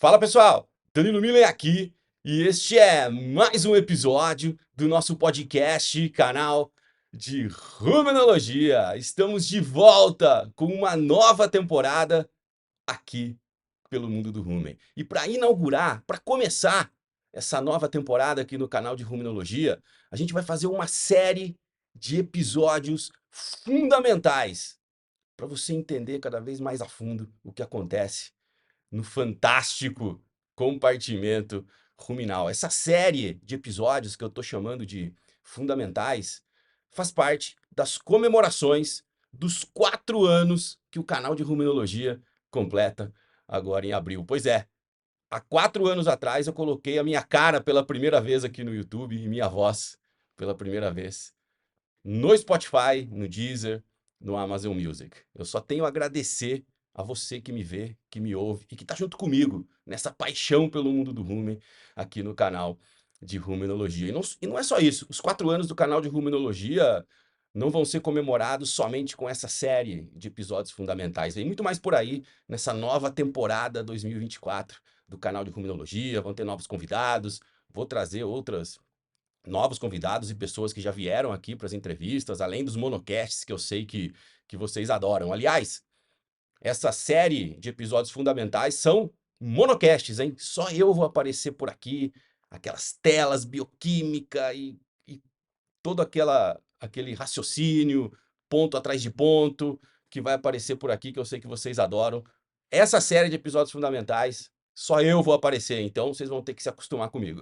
Fala pessoal, Danilo Miller aqui e este é mais um episódio do nosso podcast, canal de Rumenologia. Estamos de volta com uma nova temporada aqui pelo mundo do rumen. E para inaugurar, para começar essa nova temporada aqui no canal de Rumenologia, a gente vai fazer uma série de episódios fundamentais para você entender cada vez mais a fundo o que acontece no fantástico compartimento ruminal. Essa série de episódios que eu estou chamando de fundamentais faz parte das comemorações dos 4 anos que o canal de ruminologia completa agora em abril. Pois é, há 4 anos atrás eu coloquei a minha cara pela primeira vez aqui no YouTube e minha voz pela primeira vez no Spotify, no Deezer, no Amazon Music. Eu só tenho a agradecer a você que me vê, que me ouve e que está junto comigo nessa paixão pelo mundo do rumen aqui no canal de Rumenologia. E não é só isso, os 4 anos do canal de Rumenologia não vão ser comemorados somente com essa série de episódios fundamentais. Vem muito mais por aí nessa nova temporada 2024 do canal de Rumenologia. Vão ter novos convidados, vou trazer outras novos convidados e pessoas que já vieram aqui para as entrevistas, além dos monocasts que eu sei que vocês adoram. Aliás, essa série de episódios fundamentais são monocasts, hein? Só eu vou aparecer por aqui, aquelas telas bioquímica e todo aquele raciocínio, ponto atrás de ponto, que vai aparecer por aqui, que eu sei que vocês adoram. Essa série de episódios fundamentais, só eu vou aparecer, então vocês vão ter que se acostumar comigo.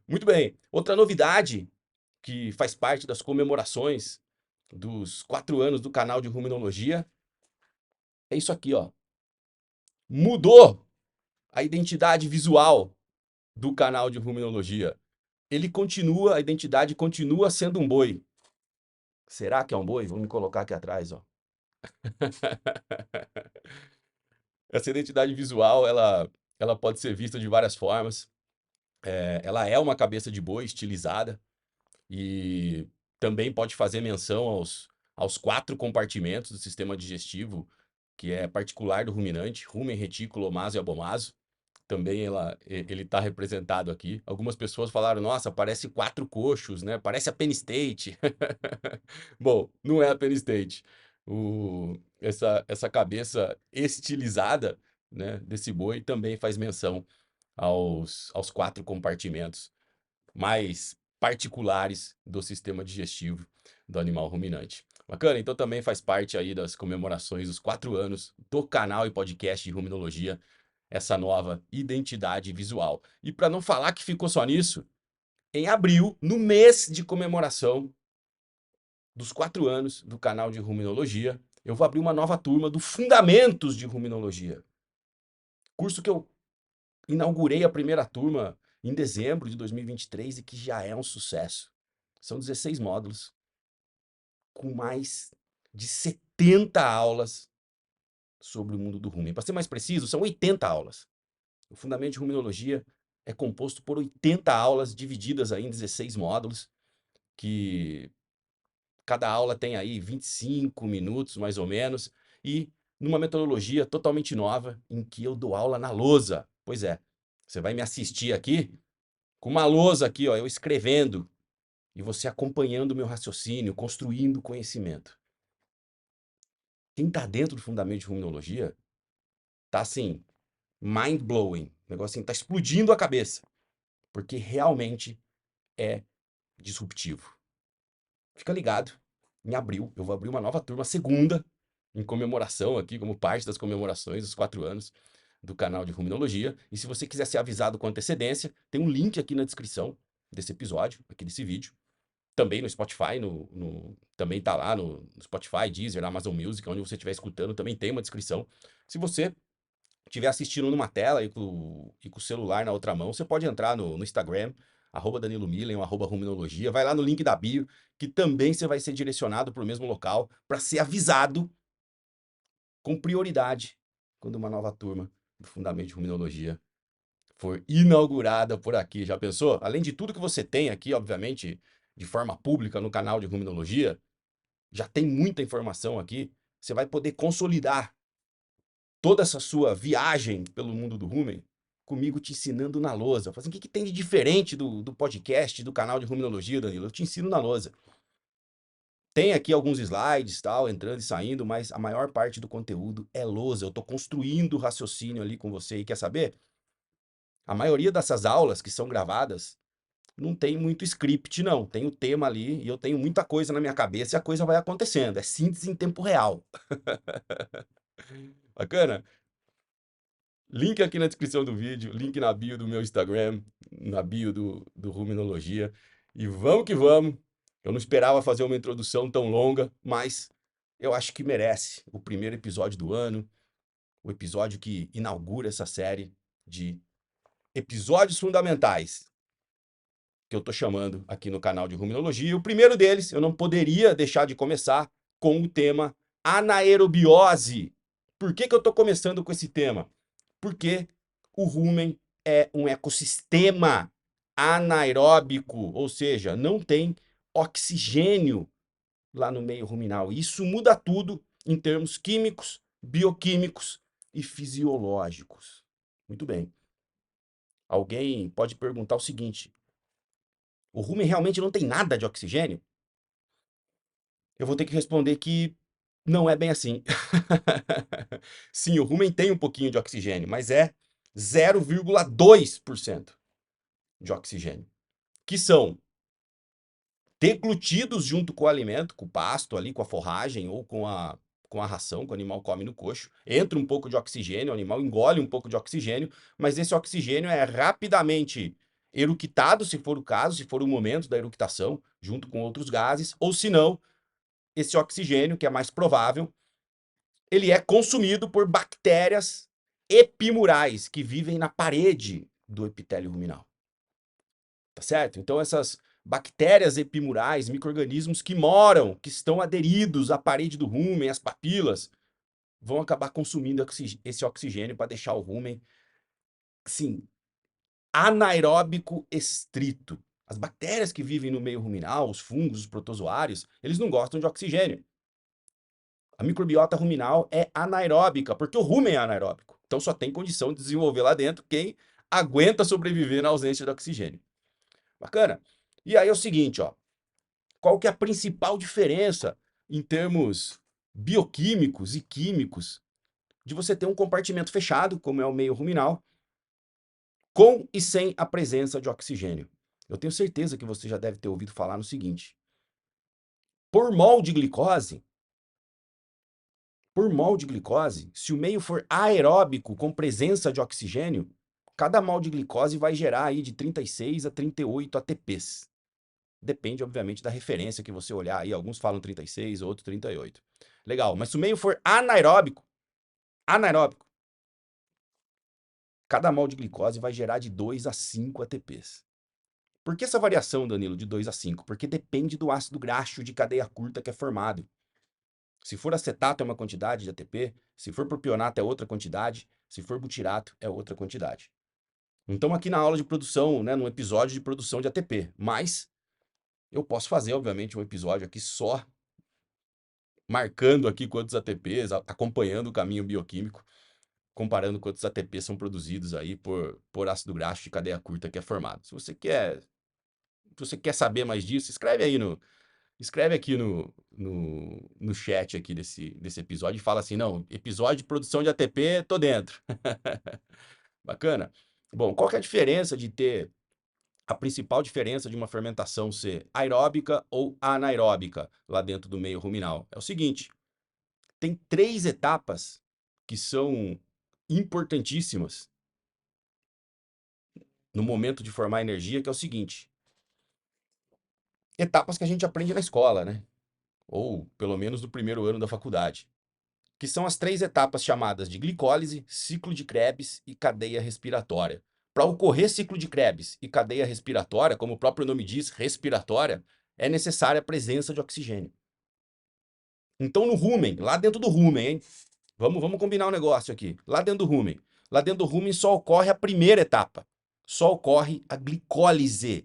Muito bem. Outra novidade que faz parte das comemorações dos 4 anos do canal de Ruminologia é isso aqui, ó. Mudou a identidade visual do canal de Ruminologia. A identidade continua sendo um boi. Será que é um boi? Vou me colocar aqui atrás, ó. Essa identidade visual, ela pode ser vista de várias formas. Ela é uma cabeça de boi estilizada, e também pode fazer menção aos 4 compartimentos do sistema digestivo, que é particular do ruminante, rumen, retículo, omaso e abomaso. Também ele está representado aqui. Algumas pessoas falaram, nossa, parece 4 coxos, né? Parece a Penn State. Bom, não é a Penn State. Essa cabeça estilizada, né, desse boi também faz menção aos 4 compartimentos mais particulares do sistema digestivo do animal ruminante. Bacana? Então também faz parte aí das comemorações dos 4 anos do canal e podcast de Ruminologia, essa nova identidade visual. E para não falar que ficou só nisso, em abril, no mês de comemoração dos 4 anos do canal de Ruminologia, eu vou abrir uma nova turma do Fundamentos de Ruminologia. Curso que eu inaugurei a primeira turma em dezembro de 2023 e que já é um sucesso. São 16 módulos, com mais de 70 aulas sobre o mundo do rumen. Para ser mais preciso, são 80 aulas. O Fundamento de Ruminologia é composto por 80 aulas divididas aí em 16 módulos, que cada aula tem aí 25 minutos, mais ou menos, e numa metodologia totalmente nova, em que eu dou aula na lousa. Pois é, você vai me assistir aqui com uma lousa aqui, ó, eu escrevendo, e você acompanhando o meu raciocínio, construindo conhecimento. Quem tá dentro do fundamento de ruminologia tá assim, mind blowing. O negócio assim, tá explodindo a cabeça. Porque realmente é disruptivo. Fica ligado. Em abril, eu vou abrir uma nova turma, a segunda, em comemoração aqui, como parte das comemorações dos 4 anos do canal de Ruminologia. E se você quiser ser avisado com antecedência, tem um link aqui na descrição desse episódio, aqui desse vídeo. Também no Spotify, também tá lá no Spotify, Deezer, Amazon Music, onde você estiver escutando, também tem uma descrição. Se você estiver assistindo numa tela e com o celular na outra mão, você pode entrar no Instagram, @Danilo Milen, ou @Ruminologia, vai lá no link da bio, que também você vai ser direcionado para o mesmo local, para ser avisado com prioridade quando uma nova turma do Fundamento de Ruminologia for inaugurada por aqui. Já pensou? Além de tudo que você tem aqui, obviamente, de forma pública no canal de Ruminologia, já tem muita informação aqui. Você vai poder consolidar toda essa sua viagem pelo mundo do rumen comigo te ensinando na lousa. Eu falo assim, o que tem de diferente do podcast, do canal de ruminologia, Danilo? Eu te ensino na lousa. Tem aqui alguns slides, tal, entrando e saindo, mas a maior parte do conteúdo é lousa. Eu estou construindo o raciocínio ali com você. E quer saber? A maioria dessas aulas que são gravadas não tem muito script, não. Tem o tema ali e eu tenho muita coisa na minha cabeça e a coisa vai acontecendo. É síntese em tempo real. Bacana? Link aqui na descrição do vídeo, link na bio do meu Instagram, na bio do Ruminologia. E vamos que vamos. Eu não esperava fazer uma introdução tão longa, mas eu acho que merece. O primeiro episódio do ano, o episódio que inaugura essa série de episódios fundamentais que eu tô chamando aqui no canal de Ruminologia. E o primeiro deles, eu não poderia deixar de começar com o tema anaerobiose. Por que eu tô começando com esse tema? Porque o rumen é um ecossistema anaeróbico, ou seja, não tem oxigênio lá no meio ruminal. Isso muda tudo em termos químicos, bioquímicos e fisiológicos. Muito bem. Alguém pode perguntar o seguinte: o rumen realmente não tem nada de oxigênio? Eu vou ter que responder que não é bem assim. Sim, o rumen tem um pouquinho de oxigênio, mas é 0,2% de oxigênio, que são deglutidos junto com o alimento, com o pasto ali, com a forragem ou com a ração que o animal come no coxo. Entra um pouco de oxigênio, o animal engole um pouco de oxigênio, mas esse oxigênio é rapidamente eructado, se for o caso, se for o momento da eructação, junto com outros gases, ou se não, esse oxigênio, que é mais provável, ele é consumido por bactérias epimurais que vivem na parede do epitélio ruminal. Tá certo? Então essas bactérias epimurais, micro-organismos que moram, que estão aderidos à parede do rumen, às papilas, vão acabar consumindo esse oxigênio para deixar o rumen, sim, anaeróbico estrito. As bactérias que vivem no meio ruminal, os fungos, os protozoários, eles não gostam de oxigênio. A microbiota ruminal é anaeróbica, porque o rumen é anaeróbico. Então só tem condição de desenvolver lá dentro quem aguenta sobreviver na ausência de oxigênio. Bacana? E aí é o seguinte, ó. Qual que é a principal diferença em termos bioquímicos e químicos de você ter um compartimento fechado, como é o meio ruminal, com e sem a presença de oxigênio? Eu tenho certeza que você já deve ter ouvido falar no seguinte: por mol de glicose, se o meio for aeróbico com presença de oxigênio, cada mol de glicose vai gerar aí de 36 a 38 ATPs. Depende, obviamente, da referência que você olhar aí. Alguns falam 36, outros 38. Legal, mas se o meio for anaeróbico, cada mol de glicose vai gerar de 2 a 5 ATPs. Por que essa variação, Danilo, de 2 a 5? Porque depende do ácido graxo de cadeia curta que é formado. Se for acetato é uma quantidade de ATP, se for propionato é outra quantidade, se for butirato é outra quantidade. Então aqui na aula de produção, né, num episódio de produção de ATP, mas eu posso fazer, obviamente, um episódio aqui só marcando aqui quantos ATPs, acompanhando o caminho bioquímico, comparando quantos ATPs são produzidos aí por ácido graxo de cadeia curta que é formado. Se você quer saber mais disso, escreve aqui no chat aqui desse episódio e fala assim, não, episódio de produção de ATP, tô dentro. Bacana? Bom, qual que é a diferença de ter a principal diferença de uma fermentação ser aeróbica ou anaeróbica lá dentro do meio ruminal? É o seguinte: tem 3 etapas que são importantíssimas no momento de formar energia, que é o seguinte: etapas que a gente aprende na escola, né? Ou pelo menos no primeiro ano da faculdade, que são as 3 etapas chamadas de glicólise, ciclo de Krebs e cadeia respiratória. Para ocorrer ciclo de Krebs e cadeia respiratória, como o próprio nome diz, respiratória, é necessária a presença de oxigênio. Então no rumen, lá dentro do rumen, hein? Vamos combinar um negócio aqui. Lá dentro do rumen só ocorre a primeira etapa. Só ocorre a glicólise.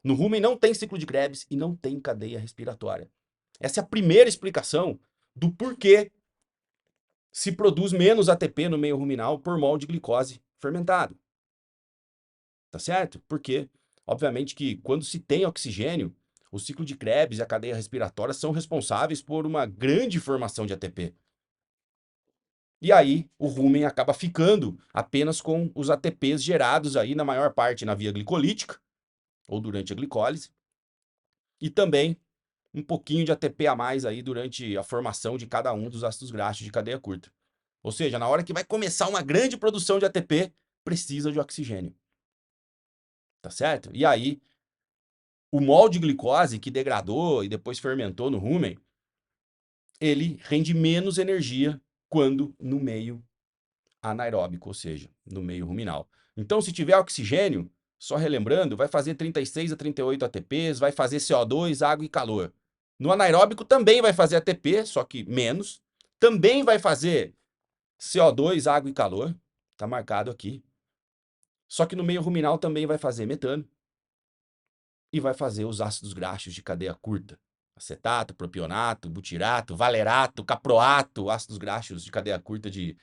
No rumen não tem ciclo de Krebs e não tem cadeia respiratória. Essa é a primeira explicação do porquê se produz menos ATP no meio ruminal por mol de glicose fermentado. Tá certo? Porque, obviamente, que quando se tem oxigênio, o ciclo de Krebs e a cadeia respiratória são responsáveis por uma grande formação de ATP. E aí, o rumen acaba ficando apenas com os ATPs gerados aí, na maior parte, na via glicolítica, ou durante a glicólise, e também um pouquinho de ATP a mais aí durante a formação de cada um dos ácidos graxos de cadeia curta. Ou seja, na hora que vai começar uma grande produção de ATP, precisa de oxigênio. Tá certo? E aí, o mol de glicose que degradou e depois fermentou no rumen, ele rende menos energia quando no meio anaeróbico, ou seja, no meio ruminal. Então, se tiver oxigênio, só relembrando, vai fazer 36 a 38 ATPs, vai fazer CO2, água e calor. No anaeróbico também vai fazer ATP, só que menos. Também vai fazer CO2, água e calor, tá marcado aqui. Só que no meio ruminal também vai fazer metano e vai fazer os ácidos graxos de cadeia curta. Acetato, propionato, butirato, valerato, caproato, ácidos graxos de cadeia curta de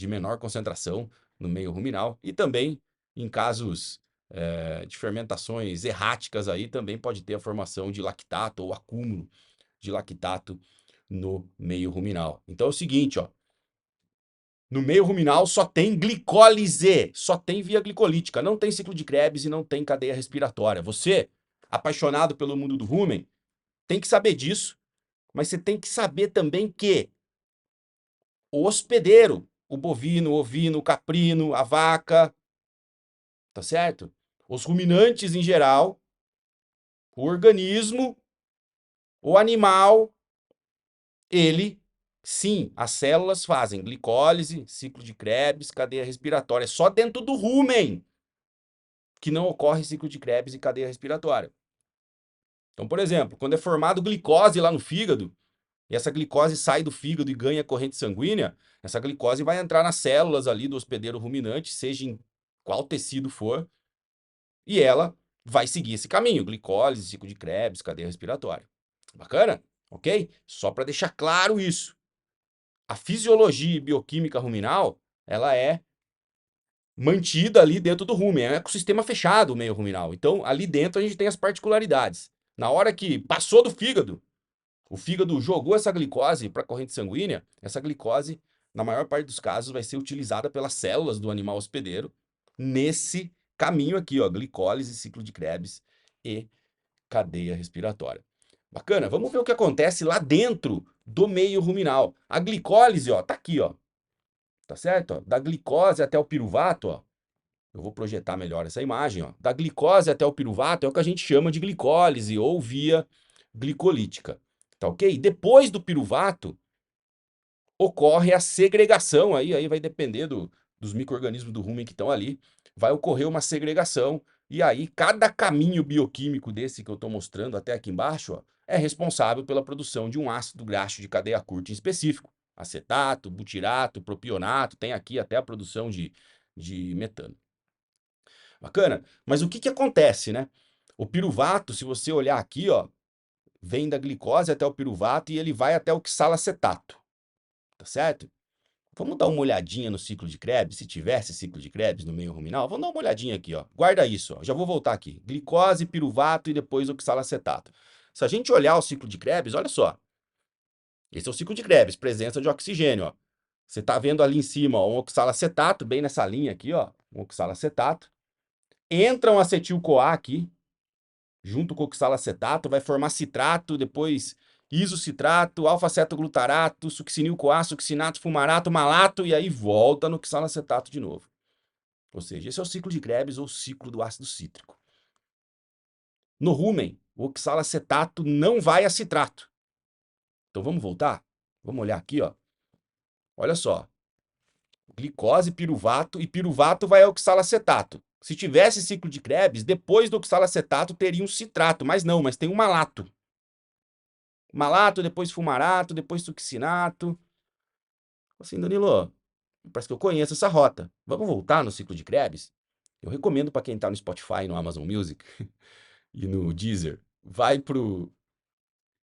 menor concentração no meio ruminal. E também, em casos de fermentações erráticas, aí também pode ter a formação de lactato ou acúmulo de lactato no meio ruminal. Então é o seguinte, ó. No meio ruminal só tem glicólise, só tem via glicolítica, não tem ciclo de Krebs e não tem cadeia respiratória. Você, apaixonado pelo mundo do rumen, tem que saber disso, mas você tem que saber também que o hospedeiro, o bovino, o ovino, o caprino, a vaca, tá certo? Os ruminantes em geral, o organismo, o animal, ele, sim, as células fazem glicólise, ciclo de Krebs, cadeia respiratória. É só dentro do rumen que não ocorre ciclo de Krebs e cadeia respiratória. Então, por exemplo, quando é formado glicose lá no fígado, e essa glicose sai do fígado e ganha corrente sanguínea, essa glicose vai entrar nas células ali do hospedeiro ruminante, seja em qual tecido for, e ela vai seguir esse caminho, glicólise, ciclo de Krebs, cadeia respiratória. Bacana? Ok? Só para deixar claro isso. A fisiologia e bioquímica ruminal, ela é mantida ali dentro do rumen, é um ecossistema fechado o meio ruminal. Então, ali dentro a gente tem as particularidades. Na hora que passou do fígado, o fígado jogou essa glicose para a corrente sanguínea, essa glicose, na maior parte dos casos, vai ser utilizada pelas células do animal hospedeiro nesse caminho aqui, ó, glicólise, ciclo de Krebs e cadeia respiratória. Bacana? Vamos ver o que acontece lá dentro do meio ruminal. A glicólise, ó, tá aqui, ó. Tá certo? Ó, da glicose até o piruvato, ó. Eu vou projetar melhor essa imagem, ó. Da glicose até o piruvato é o que a gente chama de glicólise ou via glicolítica. Tá ok? Depois do piruvato, ocorre a segregação, aí vai depender dos micro-organismos do rumen que estão ali, vai ocorrer uma segregação, e aí cada caminho bioquímico desse que eu estou mostrando até aqui embaixo, ó, é responsável pela produção de um ácido graxo de cadeia curta em específico. Acetato, butirato, propionato, tem aqui até a produção de metano. Bacana? Mas o que que acontece, né? O piruvato, se você olhar aqui, ó, vem da glicose até o piruvato e ele vai até o oxalacetato, tá certo? Vamos dar uma olhadinha no ciclo de Krebs, se tivesse ciclo de Krebs no meio ruminal. Vamos dar uma olhadinha aqui, ó. Guarda isso, ó. Já vou voltar aqui. Glicose, piruvato e depois oxalacetato. Se a gente olhar o ciclo de Krebs, olha só. Esse é o ciclo de Krebs, presença de oxigênio, ó. Você tá vendo ali em cima, ó, um oxalacetato, bem nessa linha aqui, ó, um oxalacetato. Entra um acetil-CoA aqui, junto com o oxalacetato, vai formar citrato, depois isocitrato, alfa-cetoglutarato, succinil-CoA, succinato, fumarato, malato, e aí volta no oxalacetato de novo. Ou seja, esse é o ciclo de Krebs ou ciclo do ácido cítrico. No rumen, o oxalacetato não vai a citrato. Então vamos voltar? Vamos olhar aqui, ó. Olha só. Glicose, piruvato, e piruvato vai ao oxalacetato. Se tivesse ciclo de Krebs, depois do oxalacetato teria um citrato, mas não, mas tem um malato. Malato, depois fumarato, depois succinato. Assim, Danilo, parece que eu conheço essa rota. Vamos voltar no ciclo de Krebs? Eu recomendo para quem está no Spotify, no Amazon Music e no Deezer, vai pro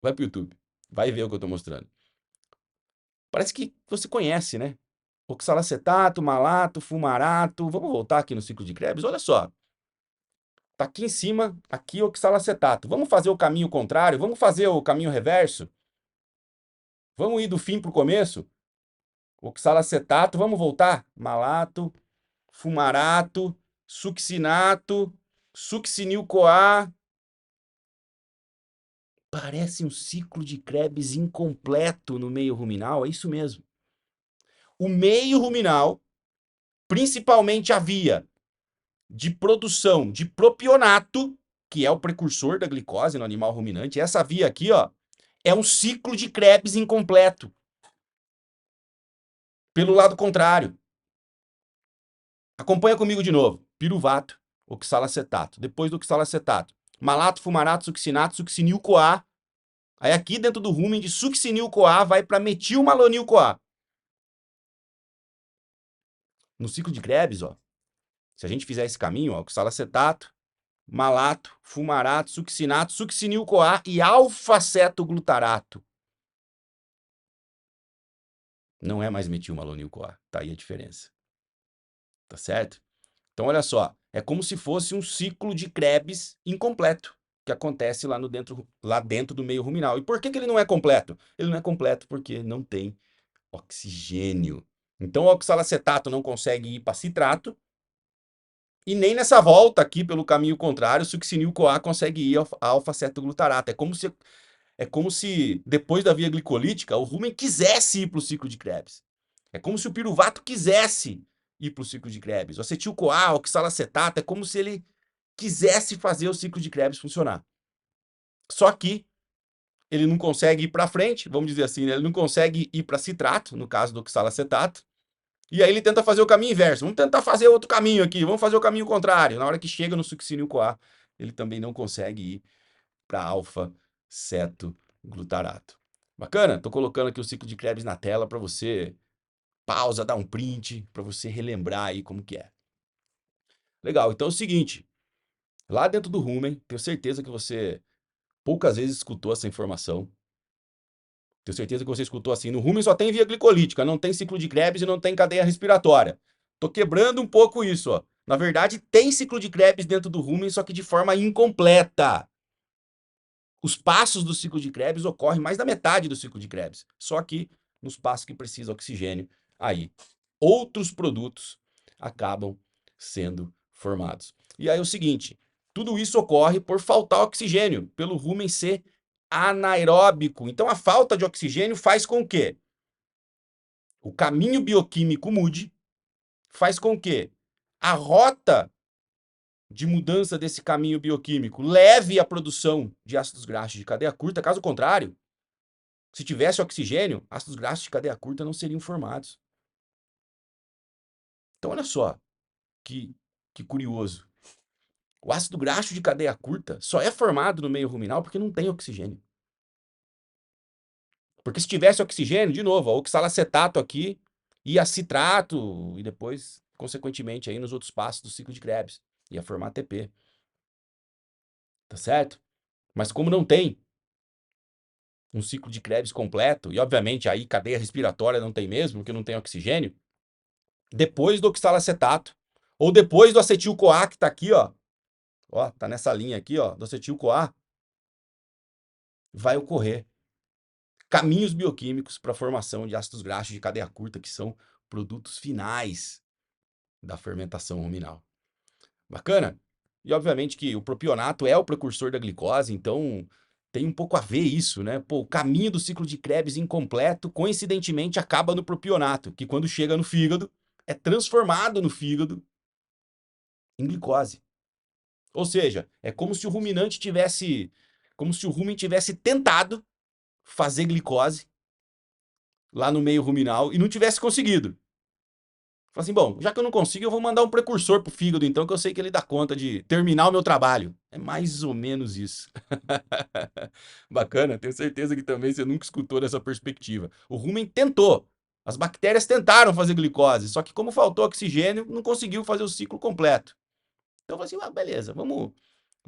YouTube. Vai ver o que eu estou mostrando. Parece que você conhece, né? Oxalacetato, malato, fumarato. Vamos voltar aqui no ciclo de Krebs? Olha só. Tá aqui em cima, aqui oxalacetato. Vamos fazer o caminho contrário? Vamos fazer o caminho reverso? Vamos ir do fim para o começo? Oxalacetato, vamos voltar? Malato, fumarato, succinato, succinil-CoA. Parece um ciclo de Krebs incompleto no meio ruminal, é isso mesmo. O meio ruminal, principalmente a via de produção de propionato, que é o precursor da glicose no animal ruminante, essa via aqui, ó, é um ciclo de Krebs incompleto. Pelo lado contrário. Acompanha comigo de novo. Piruvato, oxalacetato. Depois do oxalacetato, malato, fumarato, succinato, succinil-CoA. Aí aqui dentro do rumen de succinil-CoA vai para metilmalonil-CoA. No ciclo de Krebs, ó, se a gente fizer esse caminho, ó, oxalacetato, malato, fumarato, succinato, succinil-CoA e alfa-cetoglutarato. Não é mais metilmalonil-CoA. Tá aí a diferença. Tá certo? Então, olha só. É como se fosse um ciclo de Krebs incompleto que acontece lá dentro do meio ruminal. E por que ele não é completo? Ele não é completo porque não tem oxigênio. Então, o oxalacetato não consegue ir para citrato e nem nessa volta aqui pelo caminho contrário, o succinil-CoA consegue ir ao alfa-cetoglutarato. É como se depois da via glicolítica o rumen quisesse ir para o ciclo de Krebs. É como se o piruvato quisesse ir para o ciclo de Krebs. O acetil-CoA, oxalacetato, é como se ele quisesse fazer o ciclo de Krebs funcionar. Só que ele não consegue ir para frente, vamos dizer assim, né? Ele não consegue ir para citrato, no caso do oxalacetato, e aí ele tenta fazer o caminho inverso. Vamos tentar fazer outro caminho aqui, vamos fazer o caminho contrário. Na hora que chega no succinil-CoA, ele também não consegue ir para alfa-cetoglutarato. Bacana? Tô colocando aqui o ciclo de Krebs na tela para você pausa, dar um print, para você relembrar aí como que é. Legal, então é o seguinte, lá dentro do rumen, tenho certeza que você poucas vezes escutou essa informação. Tenho certeza que você escutou assim, no rumen só tem via glicolítica, não tem ciclo de Krebs e não tem cadeia respiratória. Tô quebrando um pouco isso, ó. Na verdade, tem ciclo de Krebs dentro do rumen, só que de forma incompleta. Os passos do ciclo de Krebs ocorrem mais da metade do ciclo de Krebs, só que nos passos que precisa oxigênio, aí outros produtos acabam sendo formados. E aí é o seguinte, tudo isso ocorre por faltar oxigênio, pelo rumen ser anaeróbico. Então a falta de oxigênio faz com que o caminho bioquímico mude, faz com que a rota de mudança desse caminho bioquímico leve à produção de ácidos graxos de cadeia curta. Caso contrário, se tivesse oxigênio, ácidos graxos de cadeia curta não seriam formados. Então olha só que curioso. O ácido graxo de cadeia curta só é formado no meio ruminal porque não tem oxigênio. Porque se tivesse oxigênio, de novo, o oxalacetato aqui ia citrato e depois, consequentemente, aí nos outros passos do ciclo de Krebs, ia formar ATP. Tá certo? Mas como não tem um ciclo de Krebs completo, e obviamente aí cadeia respiratória não tem mesmo, porque não tem oxigênio, depois do oxalacetato, ou depois do acetil-CoA, que tá aqui, ó, tá nessa linha aqui, ó, do acetil-CoA, vai ocorrer caminhos bioquímicos para a formação de ácidos graxos de cadeia curta, que são produtos finais da fermentação ruminal. Bacana? E obviamente que o propionato é o precursor da glicose, então tem um pouco a ver isso, né? Pô, o caminho do ciclo de Krebs incompleto, coincidentemente, acaba no propionato, que quando chega no fígado, é transformado no fígado em glicose. Ou seja, é como se o ruminante tivesse, como se o rumen tivesse tentado fazer glicose lá no meio ruminal e não tivesse conseguido. Fala assim, bom, já que eu não consigo, eu vou mandar um precursor pro fígado, então, que eu sei que ele dá conta de terminar o meu trabalho. É mais ou menos isso. Bacana, tenho certeza que também você nunca escutou dessa perspectiva. O rumen tentou. As bactérias tentaram fazer glicose, só que como faltou oxigênio, não conseguiu fazer o ciclo completo. Então eu falei assim, ah, beleza, vamos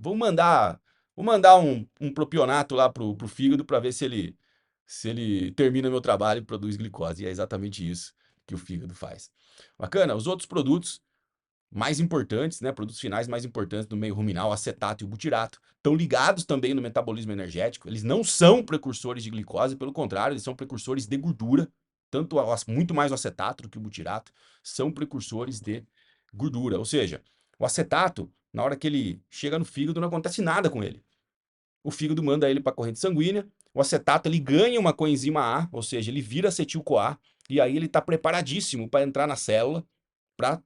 mandar um propionato lá pro fígado para ver se ele termina meu trabalho e produz glicose. E é exatamente isso que o fígado faz. Bacana? Os outros produtos mais importantes, né, produtos finais mais importantes do meio ruminal, acetato e o butirato, estão ligados também no metabolismo energético. Eles não são precursores de glicose, pelo contrário, eles são precursores de gordura, tanto muito mais o acetato do que o butirato, são precursores de gordura. Ou seja, o acetato, na hora que ele chega no fígado, não acontece nada com ele. O fígado manda ele para a corrente sanguínea, o acetato ele ganha uma coenzima A, ou seja, ele vira acetil-CoA, e aí ele está preparadíssimo para entrar na célula para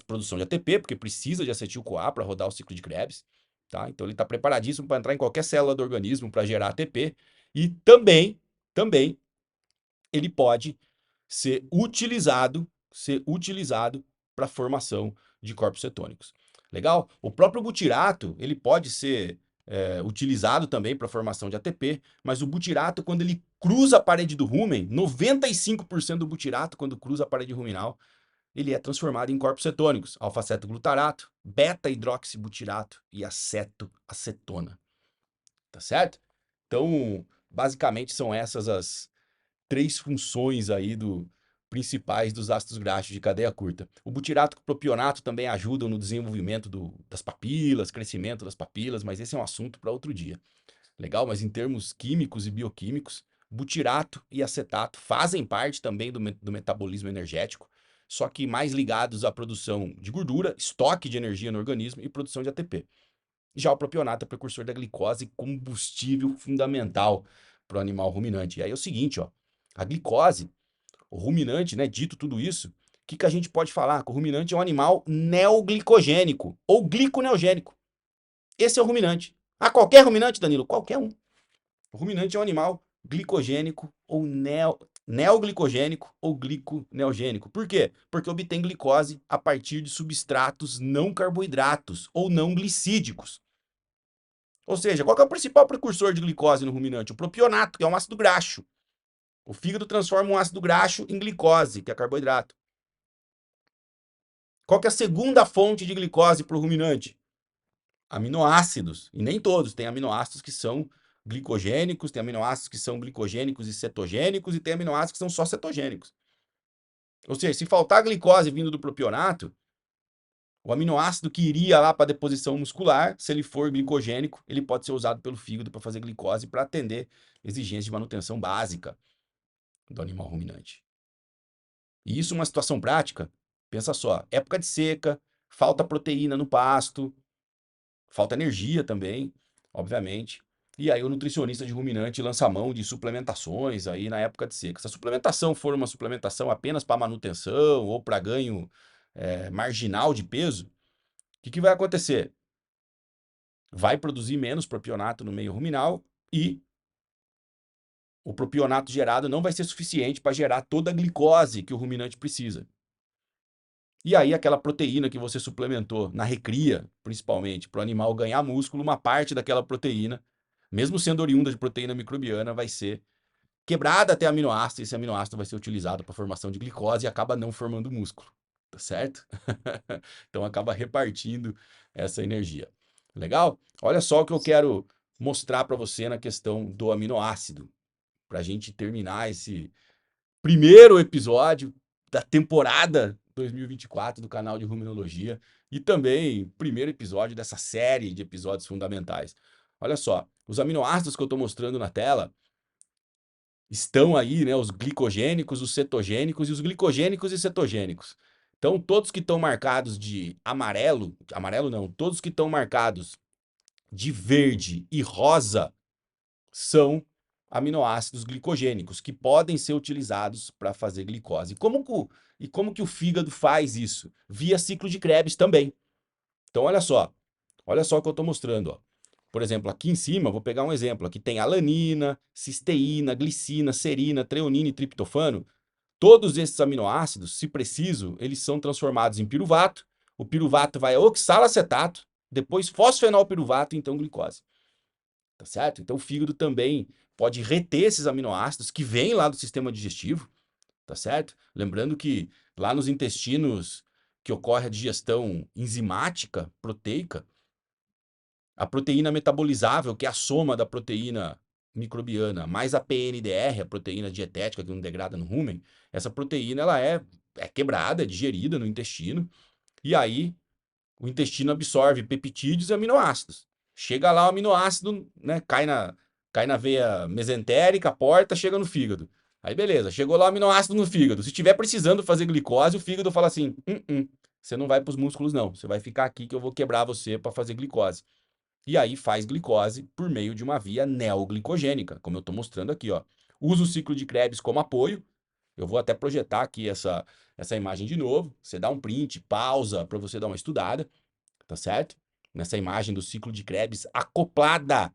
produção de ATP, porque precisa de acetil-CoA para rodar o ciclo de Krebs, tá? Então ele está preparadíssimo para entrar em qualquer célula do organismo para gerar ATP e também ele pode ser utilizado para a formação de corpos cetônicos. Legal? O próprio butirato, ele pode ser utilizado também para a formação de ATP, mas o butirato, quando ele cruza a parede do rumen, 95% do butirato, quando cruza a parede ruminal, ele é transformado em corpos cetônicos, alfa-cetoglutarato, beta-hidroxibutirato e acetona. Tá certo? Então, basicamente são essas as 3 funções aí principais dos ácidos graxos de cadeia curta. O butirato e o propionato também ajudam no desenvolvimento das papilas, crescimento das papilas, mas esse é um assunto para outro dia. Legal? Mas em termos químicos e bioquímicos, butirato e acetato fazem parte também do metabolismo energético, só que mais ligados à produção de gordura, estoque de energia no organismo e produção de ATP. Já o propionato é precursor da glicose, combustível fundamental para o animal ruminante. E aí é o seguinte, ó, a glicose, o ruminante, né, dito tudo isso, o que a gente pode falar? Que o ruminante é um animal neoglicogênico ou gliconeogênico. Esse é o ruminante. Ah, qualquer ruminante, Danilo? Qualquer um. O ruminante é um animal glicogênico ou neoglicogênico ou gliconeogênico. Por quê? Porque obtém glicose a partir de substratos não carboidratos ou não glicídicos. Ou seja, qual é o principal precursor de glicose no ruminante? O propionato, que é um ácido graxo. O fígado transforma um ácido graxo em glicose, que é carboidrato. Qual é a segunda fonte de glicose para o ruminante? Aminoácidos. E nem todos. Tem aminoácidos que são glicogênicos, tem aminoácidos que são glicogênicos e cetogênicos, e tem aminoácidos que são só cetogênicos. Ou seja, se faltar glicose vindo do propionato, o aminoácido que iria lá para a deposição muscular, se ele for glicogênico, ele pode ser usado pelo fígado para fazer glicose para atender exigências de manutenção básica do animal ruminante. E isso é uma situação prática. Pensa só, época de seca, falta proteína no pasto, falta energia também, obviamente. E aí o nutricionista de ruminante lança a mão de suplementações aí na época de seca. Se a suplementação for uma suplementação apenas para manutenção ou para ganho marginal de peso, o que vai acontecer? Vai produzir menos propionato no meio ruminal e o propionato gerado não vai ser suficiente para gerar toda a glicose que o ruminante precisa. E aí aquela proteína que você suplementou na recria, principalmente, para o animal ganhar músculo, uma parte daquela proteína, mesmo sendo oriunda de proteína microbiana, vai ser quebrada até aminoácido, e esse aminoácido vai ser utilizado para a formação de glicose e acaba não formando músculo, tá certo? Então acaba repartindo essa energia. Legal? Olha só o que eu quero mostrar para você na questão do aminoácido, para a gente terminar esse primeiro episódio da temporada 2024 do canal de Ruminologia e também primeiro episódio dessa série de episódios fundamentais. Olha só, os aminoácidos que eu estou mostrando na tela estão aí, né, os glicogênicos, os cetogênicos e os glicogênicos e cetogênicos. Então, todos que estão marcados de amarelo, amarelo não, todos que estão marcados de verde e rosa são aminoácidos glicogênicos que podem ser utilizados para fazer glicose. Como que o fígado faz isso? Via ciclo de Krebs também. Então, olha só o que eu estou mostrando. Ó. Por exemplo, aqui em cima, vou pegar um exemplo. Aqui tem alanina, cisteína, glicina, serina, treonina e triptofano. Todos esses aminoácidos, se preciso, eles são transformados em piruvato. O piruvato vai a oxalacetato, depois fosfenolpiruvato e então glicose. Tá certo? Então o fígado também pode reter esses aminoácidos que vêm lá do sistema digestivo, tá certo? Lembrando que lá nos intestinos que ocorre a digestão enzimática, proteica, a proteína metabolizável, que é a soma da proteína microbiana, mais a PNDR, a proteína dietética que não degrada no rumen, essa proteína ela é quebrada, é digerida no intestino, e aí o intestino absorve peptídeos e aminoácidos. Chega lá o aminoácido, né, cai na veia mesentérica, porta, chega no fígado. Aí beleza, chegou lá o aminoácido no fígado. Se tiver precisando fazer glicose, o fígado fala assim: você não vai para os músculos não, você vai ficar aqui que eu vou quebrar você para fazer glicose. E aí faz glicose por meio de uma via neoglicogênica, como eu estou mostrando aqui, ó. Usa o ciclo de Krebs como apoio. Eu vou até projetar aqui essa imagem de novo. Você dá um print, pausa para você dar uma estudada, tá certo? Nessa imagem do ciclo de Krebs acoplada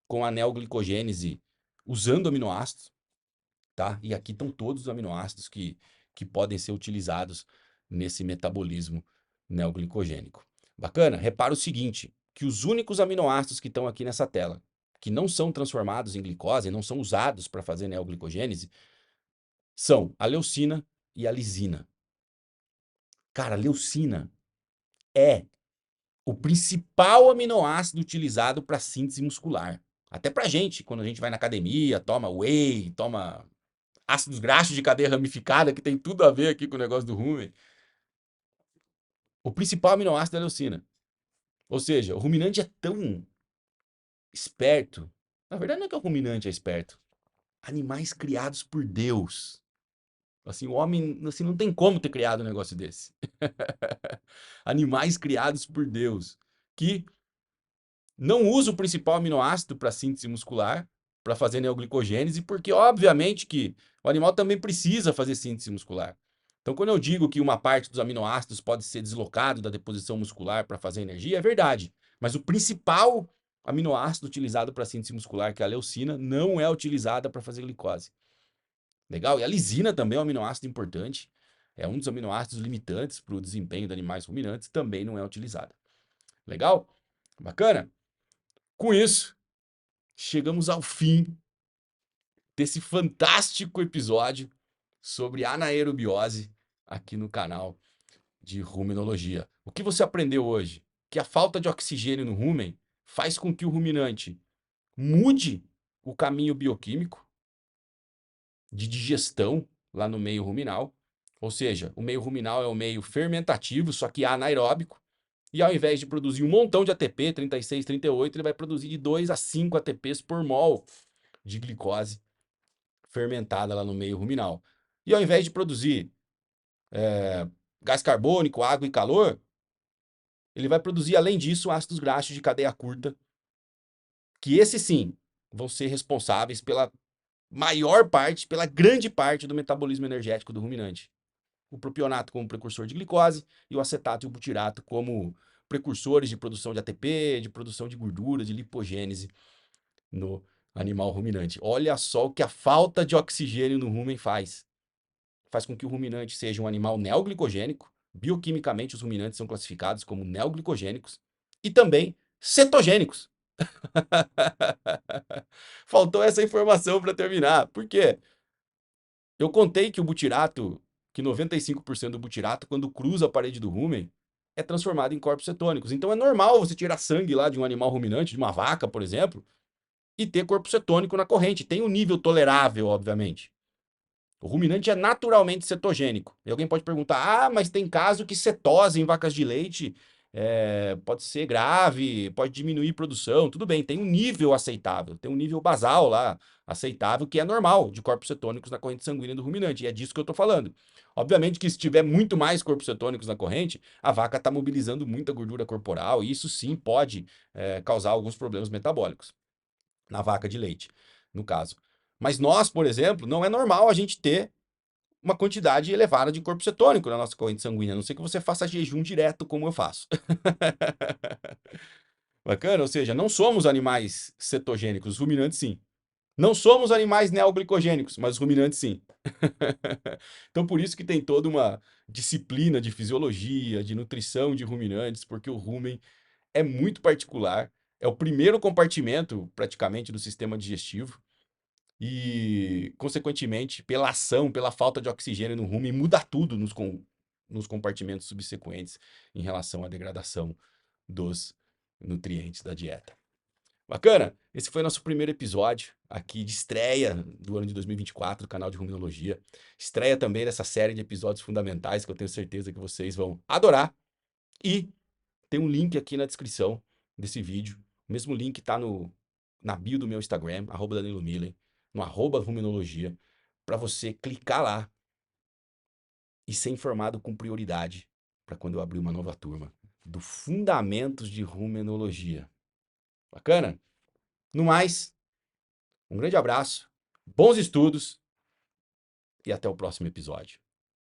com a neoglicogênese usando aminoácidos, tá? E aqui estão todos os aminoácidos que podem ser utilizados nesse metabolismo neoglicogênico. Bacana? Repara o seguinte, que os únicos aminoácidos que estão aqui nessa tela, que não são transformados em glicose, não são usados para fazer neoglicogênese, são a leucina e a lisina. Cara, a leucina é o principal aminoácido utilizado para síntese muscular. Até para gente, quando a gente vai na academia, toma whey, toma ácidos graxos de cadeia ramificada, que tem tudo a ver aqui com o negócio do rumen. O principal aminoácido é a leucina. Ou seja, o ruminante é tão esperto. Na verdade, não é que o ruminante é esperto. Animais criados por Deus. Assim, o homem assim, não tem como ter criado um negócio desse. Animais criados por Deus. Que não usa o principal aminoácido para síntese muscular, para fazer neoglicogênese, porque obviamente que o animal também precisa fazer síntese muscular. Então, quando eu digo que uma parte dos aminoácidos pode ser deslocado da deposição muscular para fazer energia, é verdade. Mas o principal aminoácido utilizado para síntese muscular, que é a leucina, não é utilizada para fazer glicose. Legal? E a lisina também é um aminoácido importante. É um dos aminoácidos limitantes para o desempenho de animais ruminantes, também não é utilizada. Legal? Bacana? Com isso, chegamos ao fim desse fantástico episódio sobre anaerobiose aqui no canal de ruminologia. O que você aprendeu hoje? Que a falta de oxigênio no rumen faz com que o ruminante mude o caminho bioquímico de digestão lá no meio ruminal. Ou seja, o meio ruminal é o meio fermentativo, só que anaeróbico. E ao invés de produzir um montão de ATP, 36, 38, ele vai produzir de 2 a 5 ATPs por mol de glicose fermentada lá no meio ruminal. E ao invés de produzir gás carbônico, água e calor, ele vai produzir, além disso, ácidos graxos de cadeia curta, que esses sim vão ser responsáveis pela maior parte, pela grande parte do metabolismo energético do ruminante. O propionato como precursor de glicose e o acetato e o butirato como precursores de produção de ATP, de produção de gordura, de lipogênese no animal ruminante. Olha só o que a falta de oxigênio no rumen faz. Faz com que o ruminante seja um animal neoglicogênico. Bioquimicamente, os ruminantes são classificados como neoglicogênicos e também cetogênicos. Faltou essa informação para terminar. Por quê? Eu contei que o butirato, que 95% do butirato, quando cruza a parede do rumen, é transformado em corpos cetônicos. Então é normal você tirar sangue lá de um animal ruminante, de uma vaca, por exemplo, e ter corpo cetônico na corrente. Tem um nível tolerável, obviamente. O ruminante é naturalmente cetogênico. E alguém pode perguntar: mas tem caso que cetose em vacas de leite pode ser grave, pode diminuir produção. Tudo bem, tem um nível aceitável, tem um nível basal lá aceitável, que é normal, de corpos cetônicos na corrente sanguínea do ruminante. E é disso que eu estou falando. Obviamente que se tiver muito mais corpos cetônicos na corrente, a vaca está mobilizando muita gordura corporal, e isso sim pode causar alguns problemas metabólicos na vaca de leite, no caso. Mas nós, por exemplo, não é normal a gente ter uma quantidade elevada de corpo cetônico na nossa corrente sanguínea, a não ser que você faça jejum direto, como eu faço. Bacana? Ou seja, não somos animais cetogênicos, os ruminantes sim. Não somos animais neoglicogênicos, mas os ruminantes sim. Então, por isso que tem toda uma disciplina de fisiologia, de nutrição de ruminantes, porque o rumen é muito particular, é o primeiro compartimento, praticamente, do sistema digestivo. E, consequentemente, pela ação, pela falta de oxigênio no rumen, muda tudo nos compartimentos subsequentes em relação à degradação dos nutrientes da dieta. Bacana? Esse foi nosso primeiro episódio aqui de estreia do ano de 2024 do canal de Ruminologia. Estreia também dessa série de episódios fundamentais que eu tenho certeza que vocês vão adorar. E tem um link aqui na descrição desse vídeo. O mesmo link está na bio do meu Instagram, @DaniloMillen, no @Ruminologia, para você clicar lá e ser informado com prioridade para quando eu abrir uma nova turma do Fundamentos de Ruminologia. Bacana? No mais, um grande abraço, bons estudos e até o próximo episódio.